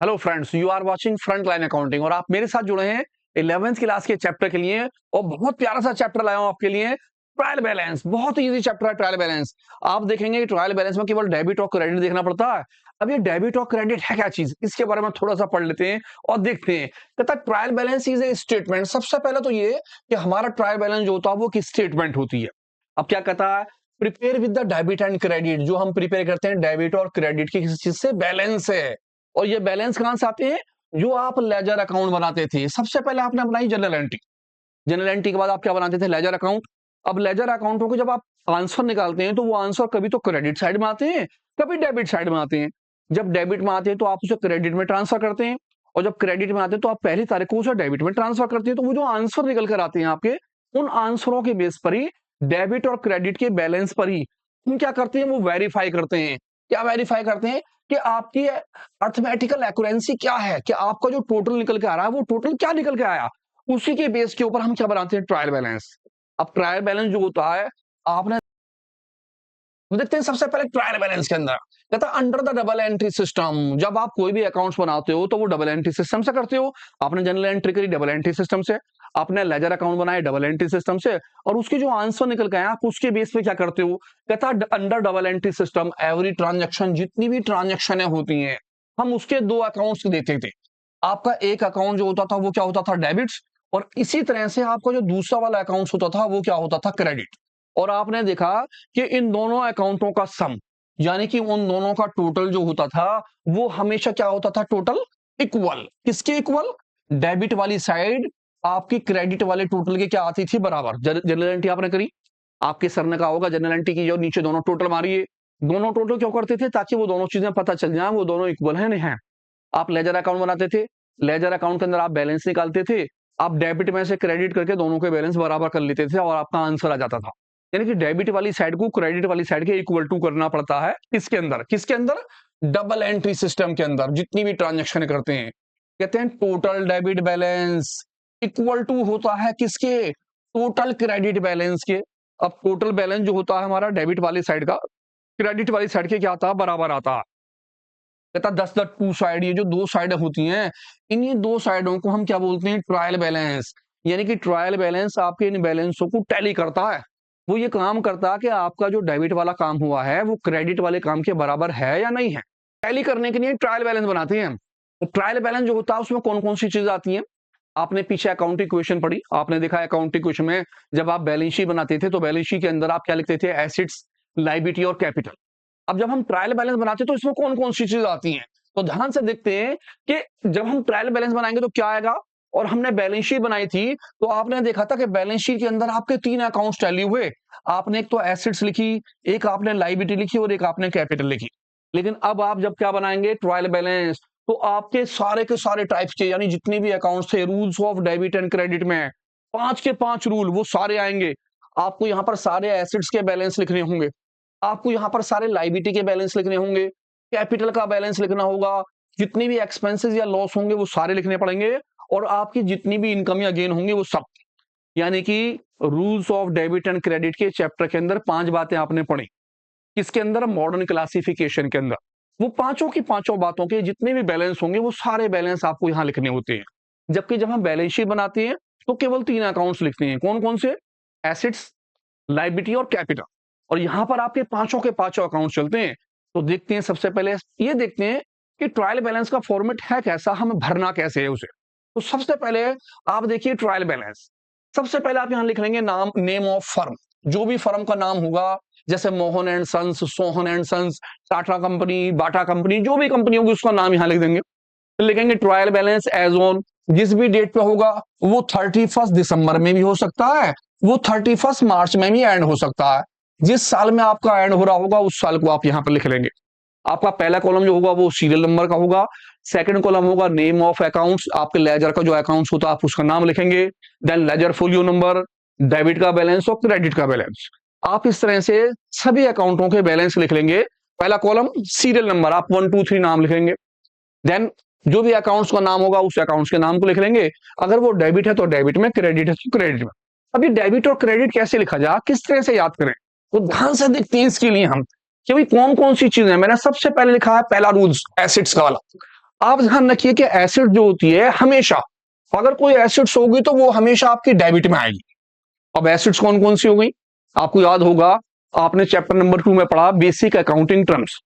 Hello friends, you are watching front line accounting और आप मेरे साथ जुड़े हैं 11th क्लास के चैप्टर के लिए। और बहुत प्यारा सा चैप्टर लाया हूं आपके लिए, ट्रायल बैलेंस। बहुत इजी चैप्टर है ट्रायल बैलेंस। आप देखेंगे ट्रायल बैलेंस में केवल डेबिट और क्रेडिट देखना पड़ता है। अब ये डेबिट और क्रेडिट है क्या चीज, इसके बारे में थोड़ा सा पढ़ लेते हैं और देखते हैं। कहता है trial balance is a statement. सबसे पहले तो ये कि हमारा ट्रायल बैलेंस जो होता है वो किस स्टेटमेंट होती है। अब क्या कहता है, prepare with the debit and credit. जो हम प्रिपेयर करते हैं डेबिट और क्रेडिट की किसी चीज से बैलेंस है। और ये बैलेंस कहां से आते हैं, जो आप लेजर अकाउंट बनाते थे। सबसे पहले आपने बनाई जर्नल एंट्री। जर्नल एंट्री के बाद आप क्या बनाते थे, लेजर अकाउंट। अब लेजर अकाउंटों को जब आप आंसर निकालते हैं तो वो आंसर कभी तो क्रेडिट साइड में आते हैं, कभी डेबिट साइड में आते हैं। जब डेबिट में आते हैं तो आप उसे क्रेडिट में ट्रांसफर करते हैं, और जब क्रेडिट में आते हैं तो आप पहली तारीख को उसे डेबिट में ट्रांसफर करते हैं। तो वो जो आंसर निकल कर आते हैं आपके, उन आंसरों के बेस पर ही, डेबिट और क्रेडिट के बैलेंस पर ही हम क्या करते हैं, वो वेरीफाई करते हैं। क्या वेरीफाई करते हैं कि आपकी अर्थमेटिकल एक्यूरेंसी क्या है, कि आपका जो टोटल निकल के आ रहा है वो टोटल क्या निकल के आया। उसी के बेस के ऊपर हम क्या बनाते हैं, ट्रायल बैलेंस। अब ट्रायल बैलेंस जो होता है, आपने तो देखते हैं सबसे पहले ट्रायल बैलेंस के अंदर कहता है under the double entry system. जब आप कोई भी अकाउंट्स बनाते हो तो वो डबल एंट्री सिस्टम से करते हो। आपने जनरल एंट्री करी डबल एंट्री सिस्टम से, आपने लेजर अकाउंट बनाया डबल एंट्री सिस्टम से, और उसके जो आंसर निकल गए आप उसके बेस पे क्या करते हो। कहता है under double entry system every transaction, जितनी भी ट्रांजेक्शन होती हैं हम उसके दो अकाउंट्स देते थे। आपका एक अकाउंट जो होता था वो क्या होता था, डेबिट्स। और इसी तरह से आपका जो दूसरा वाला अकाउंट होता था वो क्या होता था, क्रेडिट। और आपने देखा कि इन दोनों अकाउंटों का सम, यानी कि उन दोनों का टोटल जो होता था वो हमेशा क्या होता था, टोटल इक्वल। किसके इक्वल, डेबिट वाली साइड आपकी क्रेडिट वाले टोटल के क्या आती थी, बराबर। जनरल एंट्री आपने करी, आपके सर ने कहा होगा जनरल एंट्री की जो नीचे दोनों टोटल मारिए। दोनों टोटल क्यों करते थे, ताकि वो दोनों चीजें पता चल जाए वो दोनों इक्वल है नहीं है। आप लेजर अकाउंट बनाते थे, लेजर अकाउंट के अंदर आप बैलेंस निकालते थे, आप डेबिट में से क्रेडिट करके दोनों के बैलेंस बराबर कर लेते थे और आपका आंसर आ जाता था। यानी कि डेबिट वाली साइड को क्रेडिट वाली साइड के इक्वल टू करना पड़ता है। इसके अंदर, किसके अंदर, डबल एंट्री सिस्टम के अंदर जितनी भी ट्रांजेक्शन करते हैं। कहते हैं total debit balance equal to होता है किसके, टोटल क्रेडिट बैलेंस के। अब टोटल बैलेंस जो होता है हमारा डेबिट वाली साइड का, क्रेडिट वाली साइड के क्या आता है, बराबर आता है। कहता 10 द टू साइड, ये जो दो साइड होती हैं, इन्हीं दो साइडों को हम क्या बोलते हैं, ट्रायल बैलेंस। यानी कि ट्रायल बैलेंस आपके इन बैलेंसों को टैली करता है। वो ये काम करता है कि आपका जो डेबिट वाला काम हुआ है वो क्रेडिट वाले काम के बराबर है या नहीं है। टैली करने के लिए ट्रायल बैलेंस बनाते हैं। तो ट्रायल बैलेंस जो होता है उसमें कौन कौन सी चीजें आती हैं। आपने पीछे अकाउंटिंग इक्वेशन पढ़ी, आपने देखा अकाउंटिंग इक्वेशन में जब आप बैलेंस शीट बनाते थे तो बैलेंस शीट के अंदर आप क्या लिखते थे, एसेट्स, लायबिलिटी और कैपिटल। अब जब हम ट्रायल बैलेंस बनाते हैं तो इसमें कौन कौन सी चीजें आती हैं, तो ध्यान से देखते हैं कि जब हम ट्रायल बैलेंस बनाएंगे तो क्या आएगा। और हमने बैलेंस शीट बनाई थी तो आपने देखा था कि बैलेंस शीट के अंदर आपके तीन अकाउंट्स टैली हुए। आपने एक तो एसेट्स लिखी, एक आपने लायबिलिटी लिखी और एक आपने कैपिटल लिखी। लेकिन अब आप जब क्या बनाएंगे, ट्रायल बैलेंस, तो आपके सारे के सारे टाइप्स के, यानी जितने भी अकाउंट्स थे, rules of debit and credit में पांच के पांच रूल वो सारे आएंगे। आपको यहाँ पर सारे एसेट्स के बैलेंस लिखने होंगे, आपको यहाँ पर सारे लायबिलिटी के बैलेंस लिखने होंगे, कैपिटल का बैलेंस लिखना होगा, जितनी भी एक्सपेंसेस या लॉस होंगे वो सारे लिखने पड़ेंगे, और आपकी जितनी भी इनकम या गेन होंगे वो सब। यानी कि rules of debit and credit के चैप्टर के अंदर पांच बातें आपने पढ़ी। किसके अंदर, मॉडर्न क्लासिफिकेशन के अंदर। वो पांचों की पांचों बातों के जितने भी बैलेंस होंगे वो सारे बैलेंस आपको यहाँ लिखने होते हैं। जबकि जब हम बैलेंस शीट बनाते हैं तो केवल तीन अकाउंट्स लिखते हैं, कौन कौन से, एसेट्स, लायबिलिटी और कैपिटल। और यहां पर आपके पांचों के पांचों अकाउंट चलते हैं। तो देखते हैं, सबसे पहले ये देखते हैं कि ट्रायल बैलेंस का फॉर्मेट है कैसा, हमें भरना कैसे है उसे। तो सबसे पहले आप देखिए ट्रायल बैलेंस। सबसे पहले आप यहां लिख लेंगे नाम, नेम ऑफ फर्म। जो भी फर्म का नाम होगा, जैसे Mohan and sons, Sohan and sons, Tata company, Bata company, जो भी कंपनी होगी उसका नाम यहां लिख देंगे। लिखेंगे ट्रायल बैलेंस एज ऑन, जिस भी डेट पे होगा वो 31 दिसंबर में भी हो सकता है, वो 31 मार्च में भी एंड हो सकता है। जिस साल में आपका एंड हो रहा होगा उस साल को आप यहां पर लिख लेंगे। आपका पहला कॉलम जो होगा वो सीरियल नंबर का होगा, सेकंड कॉलम होगा नेम ऑफ अकाउंट्स, आपके लेजर का जो अकाउंट्स होता है आप उसका नाम लिखेंगे। Then ledger folio number, debit का बैलेंस और क्रेडिट का बैलेंस। आप इस तरह से सभी अकाउंटों के बैलेंस लिख लेंगे। पहला कॉलम सीरियल नंबर, आप 1 2 3 नाम लिखेंगे। देन जो भी अकाउंट्स का नाम होगा उस अकाउंट्स के नाम को लिख लेंगे। अगर वो डेबिट है तो डेबिट में, क्रेडिट है तो क्रेडिट में। अभी डेबिट और क्रेडिट कैसे लिखा जाए, किस तरह से याद करें, तो ध्यान से देखते हैं इसके लिए हम कि भाई कौन कौन सी चीजें। मैंने सबसे पहले लिखा है पहला रूल्स, एसेट्स का वाला। आप ध्यान रखिए कि एसिड जो होती है हमेशा, अगर कोई एसिड्स होगी तो वो हमेशा आपकी डेबिट में आएगी। अब एसिड्स कौन कौन सी हो गई, आपको याद होगा, आपने चैप्टर नंबर 2 में पढ़ा basic accounting terms,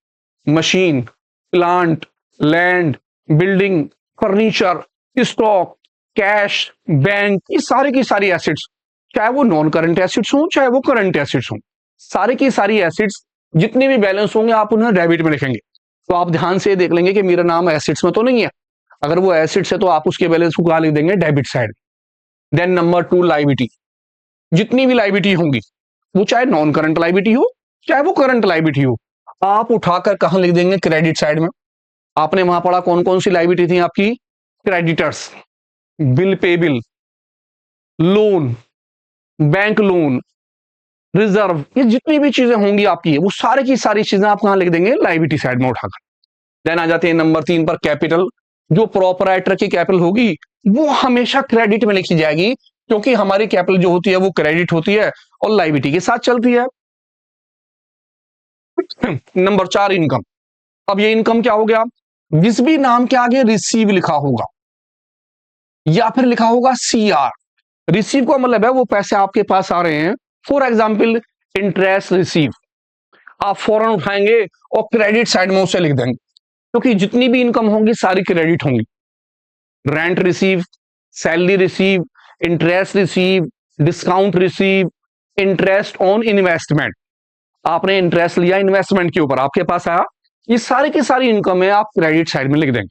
machine, plant, land, building, furniture, stock, cash, bank, ये सारी की सारी एसिड्स, चाहे वो नॉन करंट एसिड्स हो चाहे वो करंट एसिड्स हो, सारी की सारी एसिड्स जितने भी बैलेंस होंगे आप उन्हें डेबिट में लिखेंगे। तो आप ध्यान से देख लेंगे कि मेरा नाम एसिड्स में तो नहीं है, अगर वो एसिड्स है तो आप उसके बैलेंस को कहां लिख देंगे, debit side. Then number 2 liability, जितनी भी लाइबिलिटी होंगी वो चाहे नॉन करंट लाइबिलिटी हो चाहे वो करंट लाइबिलिटी हो, आप उठाकर कहां लिख देंगे, क्रेडिट साइड में। आपने वहां पढ़ा कौन कौन सी लाइबिलिटी थी आपकी, creditors, bill payable, loan, bank loan, reserve, ये जितनी भी चीजें होंगी आपकी वो सारी की सारी चीजें आप कहां लिख देंगे, लाइबिलिटी साइड में उठाकर। देन आ जाते हैं नंबर 3 पर कैपिटल, जो प्रोपराइटर की कैपिटल होगी वो हमेशा क्रेडिट में लिखी जाएगी, क्योंकि हमारी कैपिटल जो होती है वो क्रेडिट होती है और लाइबिलिटी के साथ चलती है। नंबर 4 इनकम, अब ये इनकम क्या हो गया, जिस भी नाम के आगे रिसीव लिखा होगा या फिर लिखा होगा सीआर, रिसीव का मतलब है वो पैसे आपके पास आ रहे हैं, फॉर एग्जाम्पल इंटरेस्ट रिसीव, आप फौरन उठाएंगे और क्रेडिट साइड में उसे लिख देंगे, क्योंकि जितनी भी इनकम होंगी सारी क्रेडिट होंगी। Rent receive, salary receive, interest receive, discount receive, interest on investment, आपने इंटरेस्ट लिया इन्वेस्टमेंट के ऊपर आपके पास आया, ये सारी की सारी इनकम है आप क्रेडिट साइड में लिख देंगे।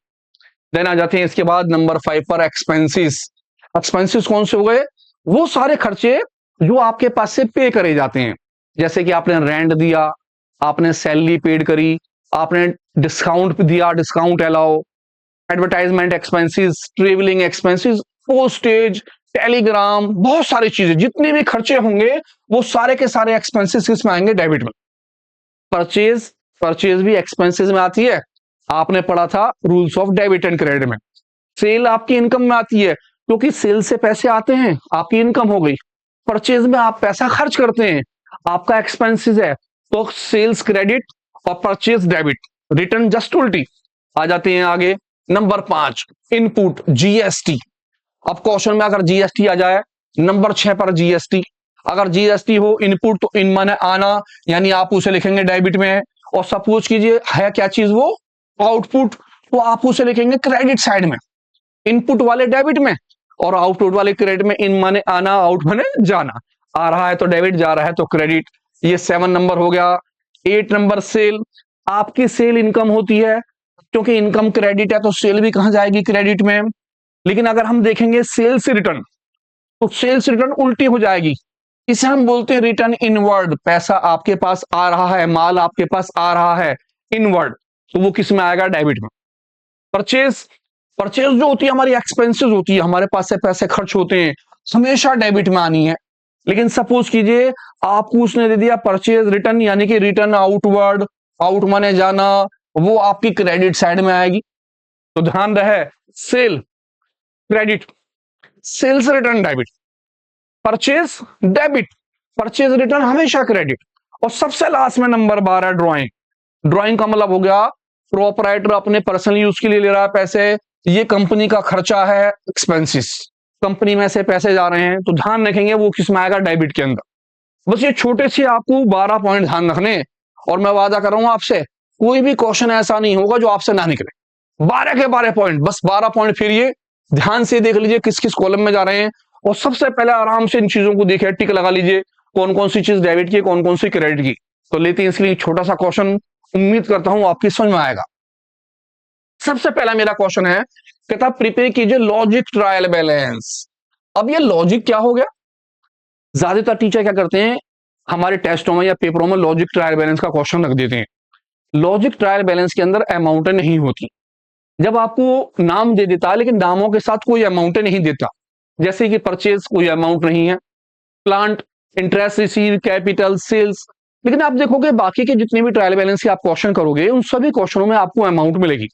देन आ जाते हैं इसके बाद नंबर 5 पर एक्सपेंसेस, एक्सपेंसेस कौन से हो गए, वो सारे खर्चे जो आपके पास से पे करे जाते हैं, जैसे कि आपने रेंट दिया, आपने सैलरी पेड करी, आपने डिस्काउंट दिया, discount allow, advertisement expenses, travelling expenses, postage, Telegram, बहुत सारी चीजें, जितने भी खर्चे होंगे वो सारे के सारे एक्सपेंसेस किस में आएंगे, डेबिट में। परचेज, परचेज भी एक्सपेंसेस में आती है, आपने पढ़ा था rules of debit and credit में। सेल आपकी इनकम में आती है, क्योंकि सेल से पैसे आते हैं, आपकी इनकम हो गई। परचेज में आप पैसा खर्च करते हैं, आपका एक्सपेंसेस है, तो सेल्स क्रेडिट और परचेज डेबिट, रिटर्न जस्ट उल्टी। आ जाते हैं आगे नंबर 5 इनपुट, जीएसटी। अब क्वेश्चन में अगर जीएसटी आ जाए, नंबर 6 पर जीएसटी, अगर जीएसटी हो इनपुट तो इन माने आना, यानी आप उसे लिखेंगे डेबिट में, और सपोज कीजिए है क्या चीज वो, आउटपुट, तो आप उसे लिखेंगे क्रेडिट साइड में, इनपुट वाले डेबिट में और आउटपुट वाले क्रेडिट में, इन माने आना, आउट माने जाना, आ रहा है तो डेबिट, जा रहा है तो क्रेडिट। ये 7 नंबर हो गया। 8 नंबर सेल, आपकी सेल इनकम होती है, क्योंकि इनकम क्रेडिट है तो सेल भी कहां जाएगी, क्रेडिट में। लेकिन अगर हम देखेंगे सेल्स रिटर्न, तो सेल्स रिटर्न उल्टी हो जाएगी, इसे हम बोलते हैं रिटर्न इनवर्ड, पैसा आपके पास आ रहा है, माल आपके पास आ रहा है इनवर्ड, तो वो किस में आएगा, डेबिट में। परचेज, परचेज जो होती है हमारी एक्सपेंसेस होती है, हमारे पास से पैसे खर्च होते हैं, हमेशा डेबिट में आनी है। लेकिन सपोज कीजिए आपको उसने दे दिया परचेज रिटर्न, यानी कि रिटर्न आउटवर्ड, आउट माने जाना, वो आपकी क्रेडिट साइड में आएगी। तो ध्यान रहे, sale credit, sales return debit, purchase debit, purchase return हमेशा क्रेडिट। और सबसे लास्ट में नंबर 12 ड्राइंग, ड्राइंग का मतलब हो गया प्रोपराइटर अपने पर्सनल यूज के लिए ले रहा है पैसे, ये कंपनी का खर्चा है, एक्सपेंसेस, कंपनी में से पैसे जा रहे हैं, तो ध्यान रखेंगे वो किस में आएगा, डेबिट के अंदर। बस ये छोटे से आपको 12 पॉइंट ध्यान रखने, और मैं वादा कर रहा हूं आपसे कोई भी क्वेश्चन ऐसा नहीं होगा जो आपसे ना निकले। 12 के 12 पॉइंट, बस 12 पॉइंट, फिर ये ध्यान से देख लीजिए किस किस कॉलम में जा रहे हैं, और सबसे पहले आराम से इन चीजों को देखिए, टिक लगा लीजिए कौन कौन सी चीज डेबिट की, कौन कौन सी क्रेडिट की। तो लेते हैं इसके लिए छोटा सा क्वेश्चन, उम्मीद करता हूं आपकी समझ में आएगा। सबसे पहला मेरा क्वेश्चन है, कहता प्रिपेयर कीजिए लॉजिक ट्रायल बैलेंस। अब ये लॉजिक क्या हो गया, ज्यादातर टीचर क्या करते हैं हमारे टेस्टों में या पेपरों में लॉजिक ट्रायल बैलेंस का क्वेश्चन रख देते हैं। लॉजिक ट्रायल बैलेंस के अंदर अमाउंट नहीं होती, जब आपको नाम दे देता है लेकिन नामों के साथ कोई अमाउंट नहीं देता, जैसे कि परचेज कोई अमाउंट नहीं है, plant, interest receive, capital, sales. लेकिन आप देखोगे बाकी के जितने भी ट्रायल बैलेंस के आप क्वेश्चन करोगे उन सभी क्वेश्चनों में आपको अमाउंट मिलेगी।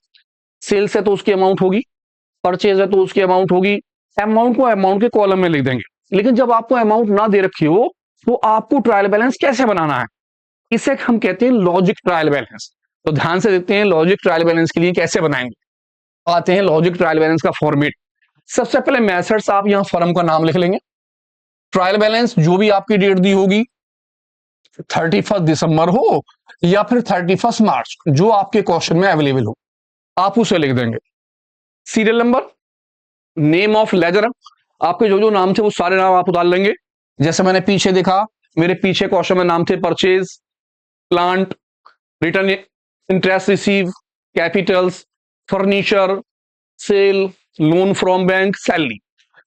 सेल्स है तो उसकी अमाउंट होगी, परचेज है तो उसकी अमाउंट होगी, अमाउंट को अमाउंट के कॉलम में लिख देंगे। लेकिन जब आपको अमाउंट ना दे रखी हो तो आपको ट्रायल बैलेंस कैसे बनाना है, इसे हम कहते हैं लॉजिक ट्रायल बैलेंस। तो ध्यान से देखते हैं लॉजिक ट्रायल बैलेंस के लिए कैसे बनाएंगे। आते हैं लॉजिक ट्रायल बैलेंस का फॉर्मेट। सबसे पहले मेथड्स, आप यहां फर्म का नाम लिख लेंगे। ट्रायल बैलेंस जो भी आपकी डेट दी होगी, 31 दिसंबर हो या फिर 31 मार्च, जो आपके क्वेश्चन में अवेलेबल हो, आप उसे लिख देंगे। Serial number, name of ledger, आपके जो जो नाम थे वो सारे नाम आप उतार लेंगे। जैसे मैंने पीछे देखा, मेरे पीछे क्वेश्चन में नाम थे purchase, plant, return, interest receive, capitals, furniture, sale, loan from bank, salary.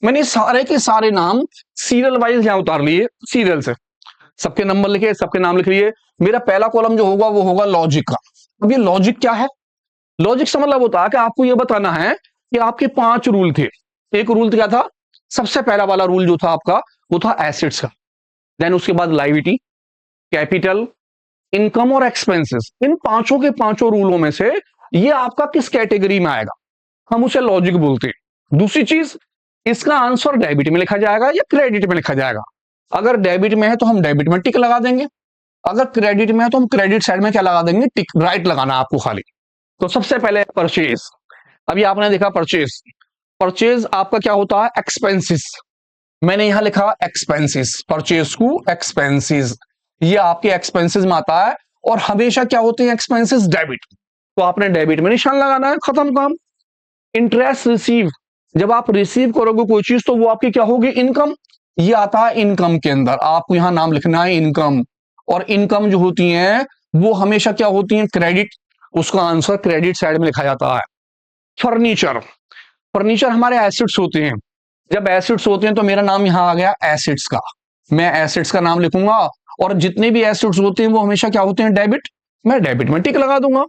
मैंने सारे के सारे नाम सीरियल वाइज यहां उतार लिए, सीरियल से सबके नंबर लिखे, सबके नाम लिख लिए। मेरा पहला कॉलम जो होगा वो होगा लॉजिक का। अब ये लॉजिक क्या है? लॉजिक से मतलब होता है कि आपको ये बताना है कि आपके 5 रूल थे। एक रूल क्या था? सबसे पहला वाला रूल जो था आपका वो था एसेट्स का। देन उसके बाद लायबिलिटी, कैपिटल, इनकम और एक्सपेंसेस। इन पांचों के पांचों रूलों में से ये आपका किस कैटेगरी में आएगा, हम उसे लॉजिक बोलते हैं। दूसरी चीज, इसका आंसर डेबिट में लिखा जाएगा या क्रेडिट में लिखा जाएगा। अगर डेबिट में है तो हम डेबिट में टिक लगा देंगे, अगर क्रेडिट में है तो हम क्रेडिट साइड में क्या लगा देंगे? टिक। राइट लगाना आपको खाली। तो सबसे पहले परचेज। अभी आपने देखा परचेज, परचेज आपका क्या होता है? एक्सपेंसिस। मैंने यहां लिखा एक्सपेंसिस, परचेज को एक्सपेंसिस, ये आपके एक्सपेंसिस में आता है। और हमेशा क्या होते हैं एक्सपेंसिस? डेबिट। तो आपने डेबिट में निशान लगाना है, खत्म काम। इंटरेस्ट रिसीव, जब आप रिसीव करोगे कोई चीज तो वो आपकी क्या होगी? इनकम। ये आता है इनकम के अंदर, आपको यहां नाम लिखना है इनकम। और इनकम जो होती है वो हमेशा क्या होती है? क्रेडिट। उसका आंसर क्रेडिट साइड में लिखा जाता है। फर्नीचर, फर्नीचर हमारे एसेट्स होते हैं। जब एसेट्स होते हैं तो मेरा नाम यहां आ गया एसेट्स का, मैं एसेट्स का नाम लिखूंगा। और जितने भी एसेट्स होते हैं वो हमेशा क्या होते हैं? डेबिट। मैं डेबिट में टिक लगा दूंगा।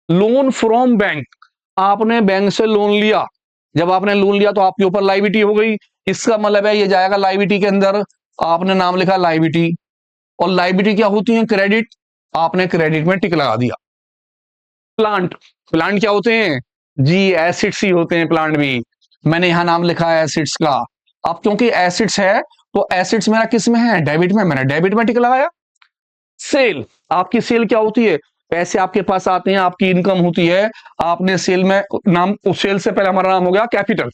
लोन फ्रॉम बैंक, आपने बैंक से लोन लिया, जब आपने लोन लिया तो आपके ऊपर लायबिलिटी हो गई, इसका मतलब है ये जाएगा लायबिलिटी के अंदर। आपने नाम लिखा लायबिलिटी। और लायबिलिटी क्या होती है? क्रेडिट। आपने क्रेडिट में टिक लगा दिया। प्लांट, प्लांट क्या होते हैं? जी एसिड्स ही होते हैं प्लांट भी, मैंने यहां नाम लिखा है एसिड्स का। अब क्योंकि एसिड्स है तो एसिड्स मेरा किस में है? डेबिट में, मैंने डेबिट में टिक लगाया। सेल, आपकी सेल क्या होती है? पैसे आपके पास आते हैं, आपकी इनकम होती है, आपने सेल में नाम, उस सेल से पहले हमारा नाम हो गया कैपिटल।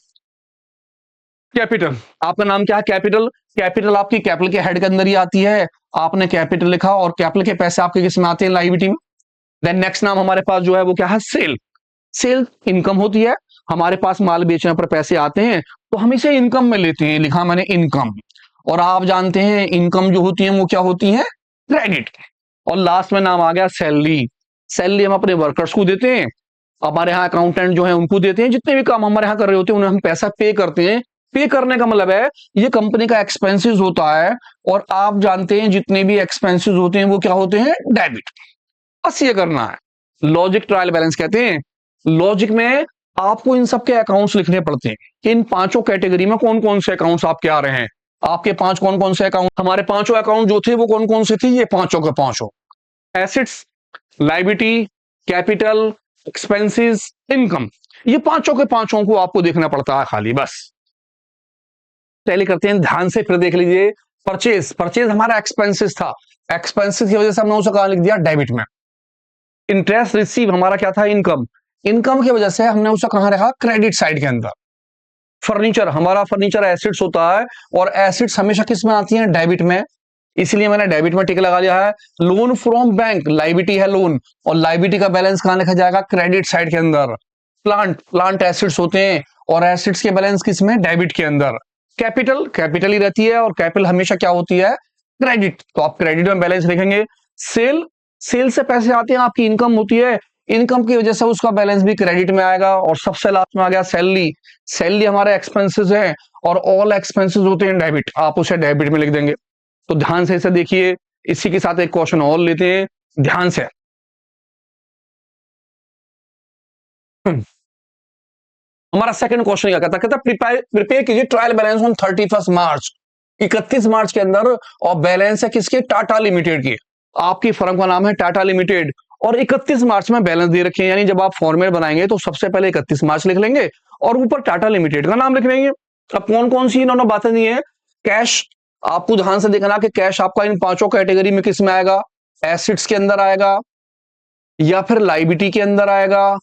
कैपिटल, आपका नाम क्या है? कैपिटल। कैपिटल आपकी कैपिटल के हेड के अंदर ही आती है, आपने कैपिटल लिखा। और कैपिटल के पैसे आपके किस में आते हैं? लायबिलिटी में। देन नेक्स्ट नाम हमारे पास जो है वो क्या है? सेल। सेल इनकम होती है, हमारे पास माल बेचने पर पैसे आते हैं तो हम इसे इनकम में लेते हैं, लिखा मैंने इनकम। और आप जानते हैं इनकम जो होती है वो क्या होती है? क्रेडिट। और लास्ट में नाम आ गया सैलरी। सैलरी हम अपने वर्कर्स को देते हैं, हमारे यहाँ अकाउंटेंट जो है उनको देते हैं, जितने भी काम हमारे यहाँ कर रहे होते हैं उन्हें हम पैसा पे करते हैं। पे करने का मतलब है ये कंपनी का एक्सपेंसेस होता है। और आप जानते हैं जितने भी एक्सपेंसेस होते हैं वो क्या होते हैं? डेबिट। बस ये करना है। लॉजिक ट्रायल बैलेंस कहते हैं। लॉजिक में आपको इन सबके अकाउंट्स लिखने पड़ते हैं कि इन पांचों कैटेगरी में कौन कौन से अकाउंट्स आपके आ रहे हैं। आपके 5 कौन कौन से अकाउंट, हमारे पांचों अकाउंट जो थे वो कौन कौन से थे? ये पांचों के पांचों, assets, liability, capital, expenses, income. ये पांचों के पांचों को आपको देखना पड़ता है खाली, बस। पहले करते हैं ध्यान से, फिर देख लीजिए। परचेज, परचेज हमारा एक्सपेंसेस था, एक्सपेंसेस की वजह से हमने उसे कहां लिख दिया? डेबिट में। इंटरेस्ट रिसीव हमारा क्या था? इनकम। इनकम की वजह से हमने उसे कहां रखा? क्रेडिट साइड के अंदर। फर्नीचर, हमारा फर्नीचर एसेट्स होता है और एसेट्स हमेशा किस में आती हैं? डेबिट में, इसलिए मैंने डेबिट में टिक लगा लिया है। लोन फ्रॉम बैंक, लायबिलिटी है लोन, और लायबिलिटी का बैलेंस कहां लिखा जाएगा? क्रेडिट साइड के अंदर। प्लांट, प्लांट एसेट्स होते हैं और एसेट्स के बैलेंस किस में? डेबिट के अंदर। कैपिटल, कैपिटल ही रहती है और कैपिटल हमेशा क्या होती है? क्रेडिट, तो आप क्रेडिट में बैलेंस लिखेंगे। सेल, सेल से पैसे आते हैं, आपकी इनकम होती है, इनकम की वजह से उसका बैलेंस भी क्रेडिट में आएगा। और सबसे लास्ट में आ गया सैलरी। सैलरी हमारे एक्सपेंसेस है और ऑल एक्सपेंसेस होते हैं डेबिट, आप उसे डेबिट में लिख देंगे। तो ध्यान से इसे देखिए। इसी के साथ एक क्वेश्चन और लेते हैं, ध्यान से। हमारा सेकंड क्वेश्चन क्या कहता है? प्रिपेयर कीजिए ट्रायल बैलेंस ऑन 31 मार्च, 31 मार्च के अंदर। और बैलेंस है किसके? टाटा लिमिटेड की। आपकी फर्म का नाम है टाटा लिमिटेड और 31 मार्च में बैलेंस दे रखे हैं। यानी जब आप फॉर्मेट बनाएंगे तो सबसे पहले 31 मार्च लिख लेंगे और ऊपर टाटा लिमिटेड का नाम लिख लेंगे। अब कौन कौन सी इन्होंने बातें दी है? कैश, आपको ध्यान से देखना कि कैश आपका इन पांचों कैटेगरी में किस में आएगा? एसिड्स के अंदर आएगा या फिर लायबिलिटी के अंदर आएगा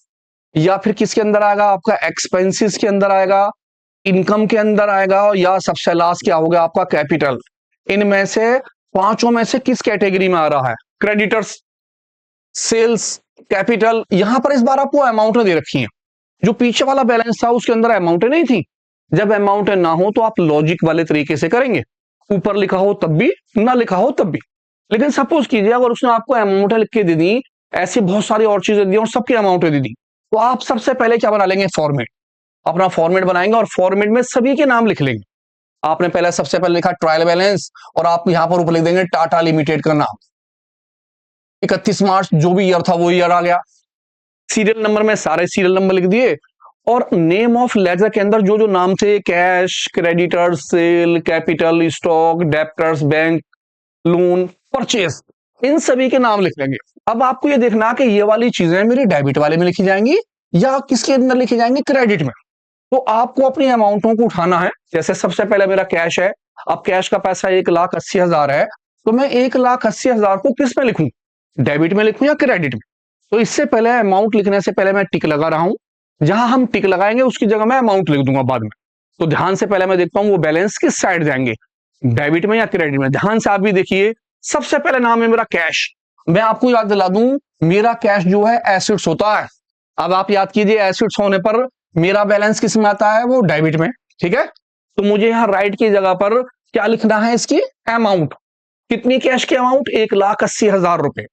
या फिर किसके अंदर आएगा, आपका एक्सपेंसेस के अंदर आएगा, इनकम के अंदर आएगा, या सबसे लास्ट क्या होगा आपका कैपिटल। इनमें से पांचों में से किस कैटेगरी में आ रहा है? Creditors, sales, capital. यहां पर इस बार आपको अमाउंट दे रखी है, जो पीछे वाला बैलेंस था उसके अंदर अमाउंट नहीं थी। जब अमाउंट ना हो तो आप लॉजिक वाले तरीके से करेंगे, ऊपर लिखा हो तब भी, ना लिखा हो तब भी। लेकिन सपोज कीजिए अगर उसने आपको अमाउंट लिख के दे दी, ऐसी बहुत सारी और चीजें दी और सबकी अमाउंट दे दी, तो आप सबसे पहले क्या बना लेंगे? फॉर्मेट। अपना फॉर्मेट बनाएंगे और फॉर्मेट में सभी के नाम लिख लेंगे। आपने पहले सबसे पहले लिखा ट्रायल बैलेंस, और आप यहां पर ऊपर लिख देंगे टाटा लिमिटेड का नाम। 31 मार्च जो भी ईयर था वो ईयर आ गया। सीरियल नंबर में सारे सीरियल नंबर लिख दिए, और नेम ऑफ लेजर के अंदर जो जो नाम थे, cash, creditors, sale, capital, stock, debtors, bank, loan, purchase, इन सभी के नाम लिख लेंगे। अब आपको ये देखना कि ये वाली चीजें मेरी डेबिट वाले में लिखी जाएंगी या किसके अंदर लिखी जाएंगी? क्रेडिट में। तो आपको अपनी अमाउंटों को उठाना है। जैसे सबसे पहले मेरा कैश है, अब कैश का पैसा 1,80,000 है, तो मैं 1,80,000 को किस में लिखूं? डेबिट में लिखूं या क्रेडिट में? तो इससे पहले अमाउंट लिखने से पहले मैं टिक लगा रहा हूं। जहां हम टिक लगाएंगे उसकी जगह मैं अमाउंट लिख दूंगा बाद में। तो ध्यान से पहले मैं देखता हूं वो बैलेंस किस साइड जाएंगे, डेबिट में या क्रेडिट में। ध्यान से आप भी देखिए, सबसे पहले नाम है मेरा कैश। मैं आपको याद दिला दूं, मेरा कैश जो है एसेट्स होता है। अब आप याद कीजिए, एसेट्स होने पर मेरा बैलेंस किस में आता है? वो डेबिट में। ठीक है, तो मुझे यहाँ राइट की जगह पर क्या लिखना है? इसकी अमाउंट। कितनी कैश की अमाउंट? 1,80,000 रुपए।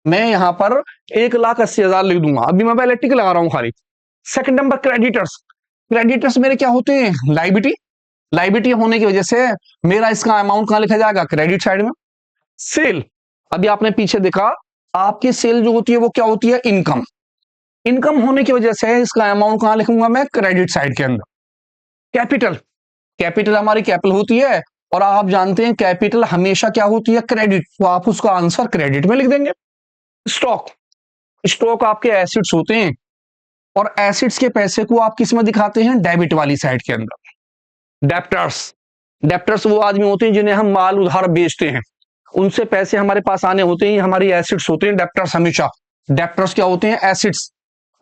मैं यहां पर 1,80,000 लिख दूंगा। अभी मैं पहले टिक लगा रहा हूं खाली। Second number creditors. क्रेडिटर्स मेरे क्या होते हैं? लाइबिलिटी। लाइबिलिटी होने की वजह से मेरा इसका अमाउंट कहां लिखा जाएगा? क्रेडिट साइड में। सेल, अभी आपने पीछे देखा, आपकी सेल जो होती है वो क्या होती है? इनकम। इनकम होने की वजह से इसका अमाउंट कहां लिखूंगा मैं? क्रेडिट साइड के अंदर। कैपिटल, कैपिटल हमारी कैपिटल होती है, और आप जानते हैं कैपिटल हमेशा क्या होती है? क्रेडिट। तो आप उसका आंसर क्रेडिट में लिख देंगे। स्टॉक, स्टॉक आपके एसेट्स होते हैं, और एसेट्स के पैसे को आप किस में दिखाते हैं? डेबिट वाली साइड के अंदर। डेप्टर्स, डेप्टर्स वो आदमी होते हैं जिन्हें हम माल उधार बेचते हैं, उनसे पैसे हमारे पास आने होते हैं, हमारी एसेट्स होते हैं डेप्टर्स हमेशा। डेप्टर्स क्या होते हैं? एसेट्स।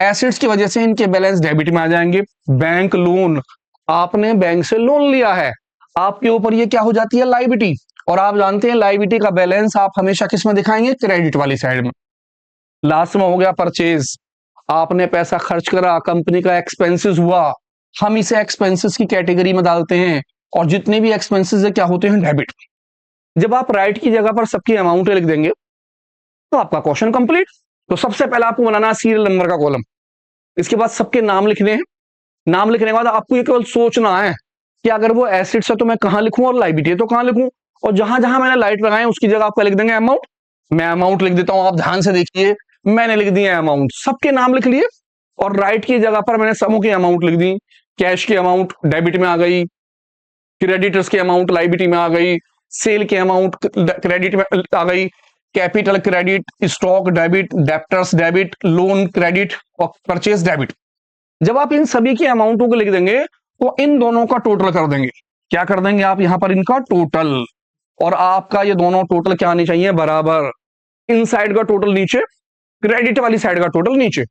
एसेट्स की वजह से इनके बैलेंस डेबिट में आ जाएंगे। बैंक लोन, आपने बैंक से लोन लिया है, आपके ऊपर ये क्या हो जाती है? लाइबिलिटी। और आप जानते हैं लाइबिलिटी का बैलेंस आप हमेशा किस में दिखाएंगे? क्रेडिट वाली साइड में। लास्ट में हो गया परचेज। आपने पैसा खर्च करा, कंपनी का एक्सपेंसेस हुआ, हम इसे एक्सपेंसेस की कैटेगरी में डालते हैं, और जितने भी एक्सपेंसेस है क्या होते हैं? डेबिट। जब आप राइट की जगह पर सबकी अमाउंट लिख देंगे तो आपका क्वेश्चन कंप्लीट। तो सबसे पहले आपको बनाना सीरियल नंबर का कॉलम, इसके बाद सबके नाम लिखने हैं। नाम लिखने के बाद आपको ये केवल सोचना है कि अगर वो एसेट्स है तो मैं कहां लिखूं, और लाइबिलिटी है तो कहां लिखूं। और जहां जहां मैंने लाइट लगाए उसकी जगह आपको लिख देंगे अमाउंट। मैं अमाउंट लिख देता हूं, आप ध्यान से देखिए, मैंने लिख दिया अमाउंट, सबके नाम लिख लिए, और राइट की जगह पर मैंने सबों की अमाउंट लिख दी। कैश की अमाउंट डेबिट में आ गई, क्रेडिटर्स की अमाउंट लाइबिलिटी में आ गई, सेल की अमाउंट क्रेडिट में आ गई, capital credit, stock debit, debtors debit, loan credit, और परचेज डेबिट। जब आप इन सभी की अमाउंटों को लिख देंगे तो इन दोनों का टोटल कर देंगे। क्या कर देंगे आप यहां पर? इनका टोटल। और आपका ये दोनों टोटल क्या आने चाहिए? बराबर। इन साइड का टोटल नीचे, क्रेडिट वाली साइड का टोटल नीचे,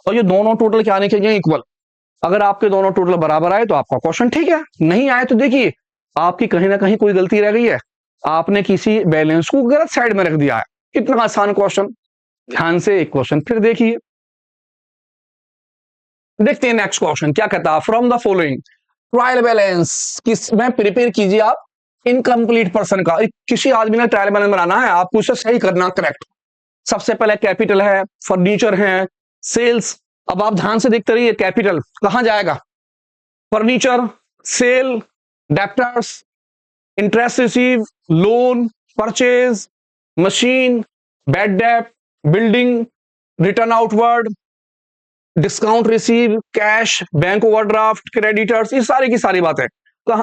और ये दोनों टोटल क्या आने चाहिए? इक्वल। अगर आपके दोनों टोटल बराबर आए तो आपका क्वेश्चन ठीक है, नहीं आए तो देखिए आपकी कहीं ना कहीं कोई गलती रह गई है, आपने किसी बैलेंस को गलत साइड में रख दिया है। इतना आसान क्वेश्चन। ध्यान से एक क्वेश्चन फिर देखिए, देखते हैं नेक्स्ट क्वेश्चन क्या कहता है। From the following trial balance किस में प्रिपेयर कीजिए आप इनकम्प्लीट पर्सन का। किसी आदमी ने ट्रायल बैलेंस बनाना है, आपको उसे सही करना, करेक्ट। सबसे पहले कैपिटल है, फर्नीचर है, सेल्स। अब आप ध्यान से देखते रहिए, कैपिटल कहां जाएगा? Furniture, sale, debtors, interest receive, loan, purchase, machine, bad debt, building, return outward, discount receive, cash, bank overdraft, creditors. ये सारी की सारी बातें कहां,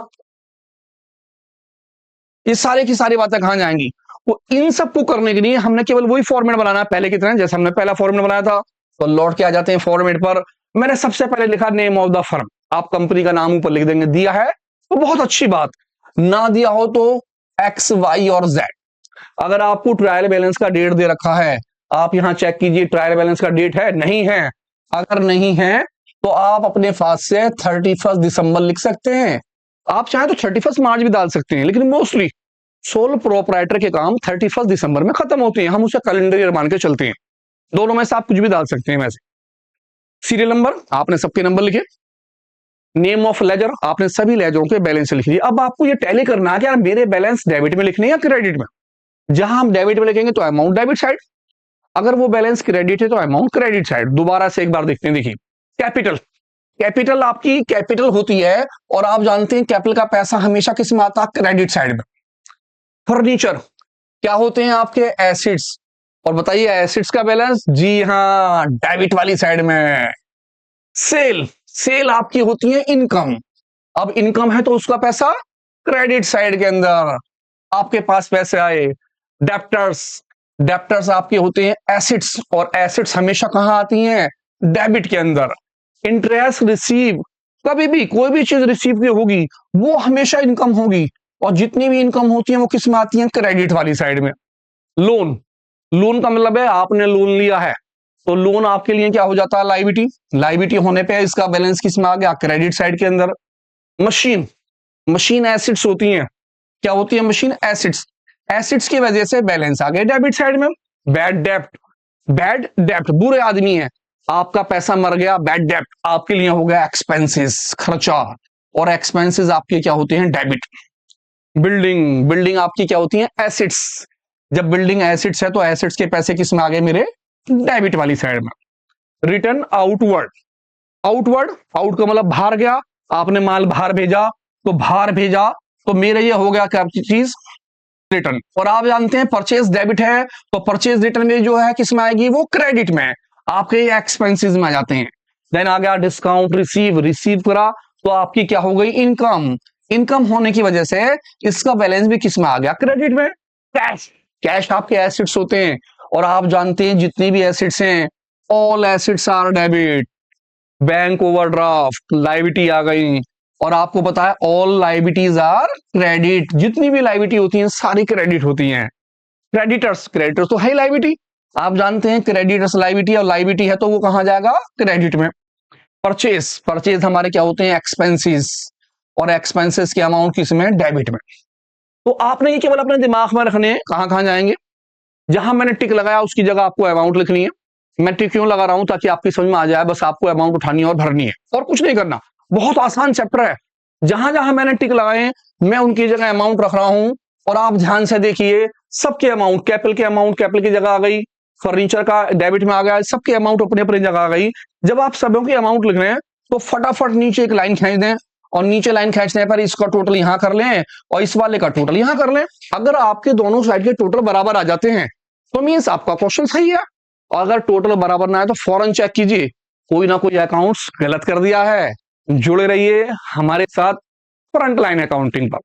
ये सारी की सारी बातें कहां जाएंगी? वो इन सबको करने के लिए हमने केवल वही फॉर्मेट बनाना है पहले की तरह, जैसे हमने पहला फॉर्मेट बनाया था। तो लौट के आ जाते हैं फॉर्मेट पर। मैंने सबसे पहले लिखा नेम ऑफ द फर्म, आप कंपनी का नाम ऊपर लिख देंगे। दिया है तो बहुत अच्छी बात, ना दिया हो तो एक्स, वाई और जेड। अगर आपको ट्रायल बैलेंस का डेट दे रखा है, आप यहां चेक कीजिए ट्रायल बैलेंस का डेट है, नहीं है, अगर नहीं है तो आप अपने पास से 31 दिसंबर लिख सकते हैं। आप चाहे तो 31 मार्च भी डाल सकते हैं, लेकिन मोस्टली सोल प्रोपराइटर के काम 31 दिसंबर में खत्म होते हैं, हम उसे कैलेंडर ईयर मान के चलते हैं। दोनों में से आप कुछ भी डाल सकते हैं। वैसे सीरियल नंबर आपने सबके नंबर लिखे, नेम ऑफ लेजर आपने सभी लेजरों के बैलेंस लिख दिए। अब आपको ये टैली करना है कि यार मेरे बैलेंस डेबिट में लिखने या क्रेडिट में। जहां हम डेबिट में लिखेंगे तो अमाउंट डेबिट साइड, अगर वो बैलेंस क्रेडिट है तो अमाउंट क्रेडिट साइड। दोबारा से एक बार देखते हैं, देखिए कैपिटल, कैपिटल आपकी कैपिटल होती है और आप जानते हैं कैपिटल का पैसा हमेशा किस में आता है? क्रेडिट साइड में। फर्नीचर क्या होते हैं? आपके एसिड्स। और बताइए एसिड्स का बैलेंस, जी हाँ, डेबिट वाली साइड में। सेल, सेल आपकी होती है इनकम। अब इनकम है तो उसका पैसा क्रेडिट साइड के अंदर, आपके पास पैसे आए। डेप्टर्स, डेप्टर्स आपके होते हैं एसिड्स, और एसिड्स हमेशा कहां आती हैं? डेबिट के अंदर। इंटरेस्ट रिसीव, कभी भी कोई भी चीज रिसीव की होगी वो हमेशा इनकम होगी, और जितनी भी इनकम होती है वो किस में आती है? क्रेडिट वाली साइड में। लोन, लोन का मतलब है आपने लोन लिया है तो लोन आपके लिए क्या हो जाता है? लायबिलिटी। लायबिलिटी होने पे इसका बैलेंस किस में आ गया? क्रेडिट साइड के अंदर। मशीन, मशीन एसिड्स होती हैं। क्या होती है? Machine acids. एसिड्स की वजह से बैलेंस आ गया डेबिट साइड में। बैड डेप्ट, बैड डेप्ट बुरे आदमी है, आपका पैसा मर गया, बैड डेप्ट आपके लिए हो गया एक्सपेंसेस, खर्चा। और एक्सपेंसेस आपके क्या होते हैं? डेबिट। बिल्डिंग, बिल्डिंग आपकी क्या होती है? एसिड्स। जब बिल्डिंग एसिड्स है तो एसिड्स के पैसे किस में आ गए? मेरे डेबिट वाली साइड में। रिटर्न आउटवर्ड, आउटवर्ड, आउट का मतलब बाहर गया, आपने माल बाहर भेजा तो बाहर भेजा, तो मेरे ये हो गया क्या चीज? रिटर्न। और आप जानते हैं परचेज डेबिट है तो परचेज रिटर्न में जो है किस में आएगी? वो क्रेडिट में, आपके एक्सपेंसेस में आ जाते हैं। देन आ गया डिस्काउंट रिसीव, रिसीव करा तो आपकी क्या हो गई? इनकम। इनकम होने की वजह से इसका बैलेंस भी किस में आ गया? क्रेडिट में। कैश, कैश आपके एसिड्स होते हैं, और आप जानते हैं जितने भी एसिड्स हैं all assets are debit. Bank overdraft liability आ गई, और आपको पता है ऑल लायबिलिटीज आर क्रेडिट। जितनी भी लायबिलिटी होती हैं सारी क्रेडिट होती हैं। क्रेडिटर्स, क्रेडिटर्स तो है लायबिलिटी, आप जानते हैं क्रेडिटर्स लायबिलिटी, और लायबिलिटी है तो वो कहां जाएगा? क्रेडिट में। परचेस, परचेज हमारे क्या होते हैं? एक्सपेंसेस, और एक्सपेंसेस की अमाउंट किसमें? डेबिट में। तो आपने ये केवल अपने दिमाग में रखने हैं, कहां कहां जाएंगे। जहां मैंने टिक लगाया उसकी जगह आपको अमाउंट लिखनी है। मैं टिक क्यों लगा रहा हूं? ताकि आपकी समझ में आ जाए, बस आपको अमाउंट उठानी है और भरनी है, और कुछ नहीं करना। बहुत आसान चैप्टर है। जहां जहां मैंने टिक लगाए मैं उनकी जगह अमाउंट रख रहा हूं, और आप ध्यान से देखिए सबके अमाउंट, कैपिटल के अमाउंट कैपिटल की जगह आ गई, फर्नीचर का डेबिट में आ गया, सबके अमाउंट अपने अपनी जगह आ गई। जब आप सबों की अमाउंट लिख रहे हैं तो फटाफट नीचे एक लाइन खींच दें, और नीचे लाइन खींचने पर इसका टोटल यहां कर लें और इस वाले का टोटल यहां कर लें। अगर आपके दोनों साइड के टोटल बराबर आ जाते हैं तो मीन्स आपका क्वेश्चन सही है, और अगर टोटल बराबर ना है तो फौरन चेक कीजिए कोई ना कोई अकाउंट्स गलत कर दिया है। जुड़े रहिए हमारे साथ फ्रंट लाइन अकाउंटिंग पर।